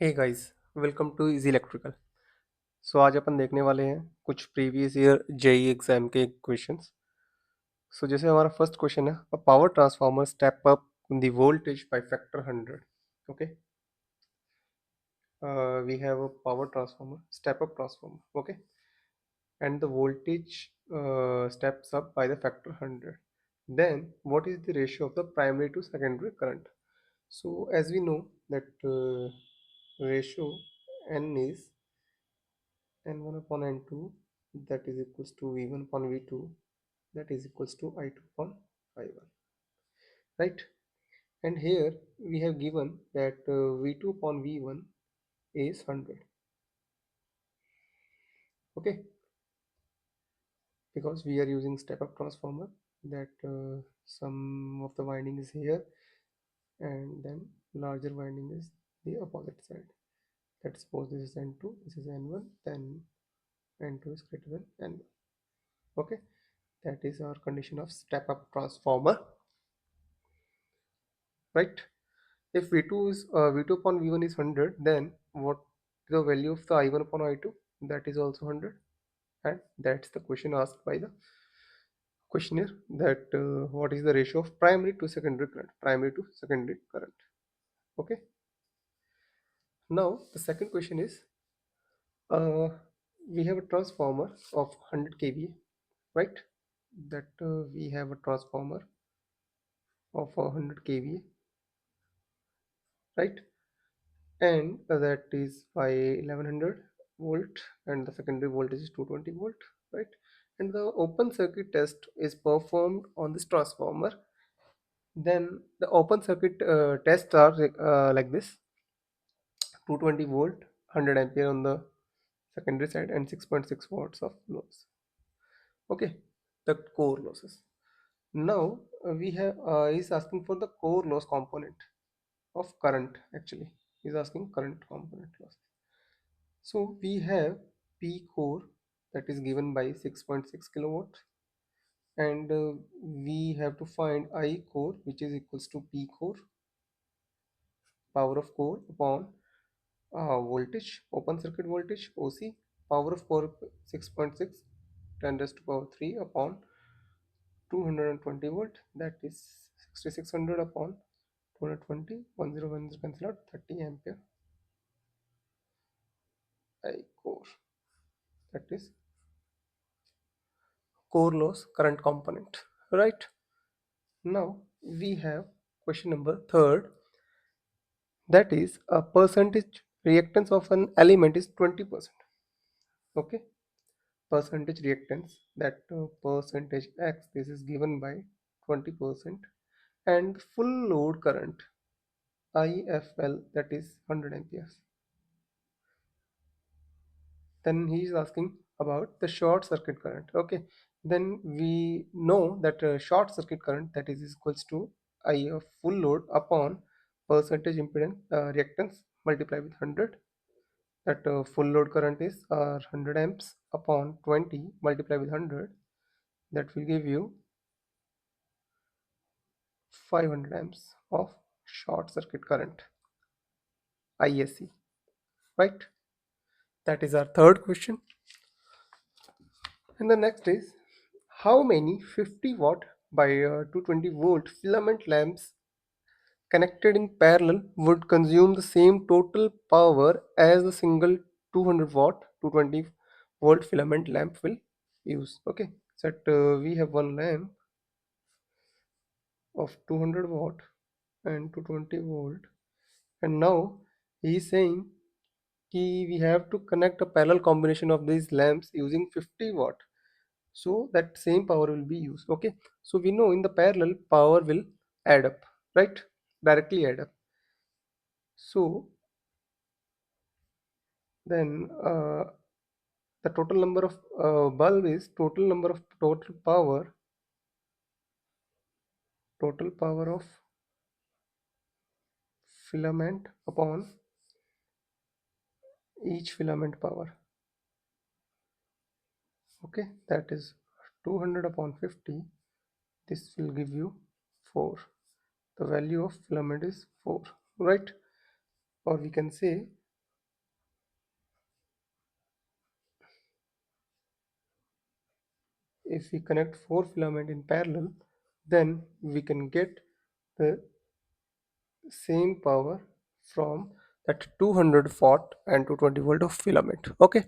Hey guys, welcome to easy electrical. So आज अपन देखने वाले हैं कुछ प्रीवियस ईयर जेई एग्जाम के क्वेश्चंस। सो जैसे हमारा फर्स्ट क्वेश्चन है, a power transformer step up the voltage by factor 100। Okay, we have a power transformer step up transformer, okay, and the voltage steps up by the factor 100. Then what is the ratio of the primary to secondary current? So as we know that ratio n is n1 upon n2, that is equals to v1 upon v2, that is equals to I2 upon I1, right? And here we have given that v2 upon v1 is 100, okay, because we are using step up transformer, that some of the winding is here and then larger winding is the opposite side. Let's suppose this is n2, this is n1, then n2 is greater than n1, okay. That is our condition of step up transformer, right? If v2 is v2 upon v1 is 100, then what is the value of the I1 upon I2? That is also 100, and that's the question asked by the questionnaire, that what is the ratio of primary to secondary current, primary to secondary current, okay. Now the second question is, uh, we have a transformer of 100 kVA, right? That we have a transformer of 100 kVA, right? And that is by 1100 volt, and the secondary voltage is 220 volt, right? And the open circuit test is performed on this transformer. Then the open circuit tests are like this: 220 volt, 100 ampere on the secondary side, and 6.6 watts of loss, okay, the core losses. Now we have is asking for the core loss component of current. Actually is asking current component loss. So we have P core, that is given by 6.6 kilowatt, and we have to find I core, which is equals to P core, power of core upon voltage, open circuit voltage OC, power of core 6.6, 10 raised to power 3 upon 220 volt, that is 6600 upon 220, 1010 cancel out, 30 ampere I core, that is core loss current component, right? Now we have question number third, that is a percentage reactance of an element is 20%, okay. Percentage reactance, that percentage x, this is given by 20%, and full load current IFL, that is 100 amperes. Then he is asking about the short circuit current, okay. Then we know that short circuit current, that is equals to I of full load upon percentage impedance reactance multiplied with 100, that full load current is 100 amps upon 20 multiplied with 100, that will give you 500 amps of short circuit current, ISC, right? That is our third question. And the next is, how many 50 watt by 220 volt filament lamps connected in parallel would consume the same total power as the single 200 watt 220 volt filament lamp will use, okay. So that we have one lamp of 200 watt and 220 volt, and now he is saying we have to connect a parallel combination of these lamps using 50 watt, so that same power will be used, okay. So we know in the parallel power will add up, right? Directly add up. So then the total number of bulb is total number of total power of filament upon each filament power, okay. That is 200 upon 50, this will give you 4. The value of filament is 4, right? Or we can say if we connect 4 filament in parallel, then we can get the same power from that 200 watt and 220 volt of filament. Okay,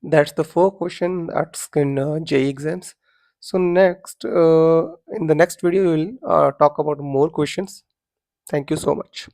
that's the 4 question that's in JEE exams. So next, in the next video, we'll talk about more questions. Thank you so much.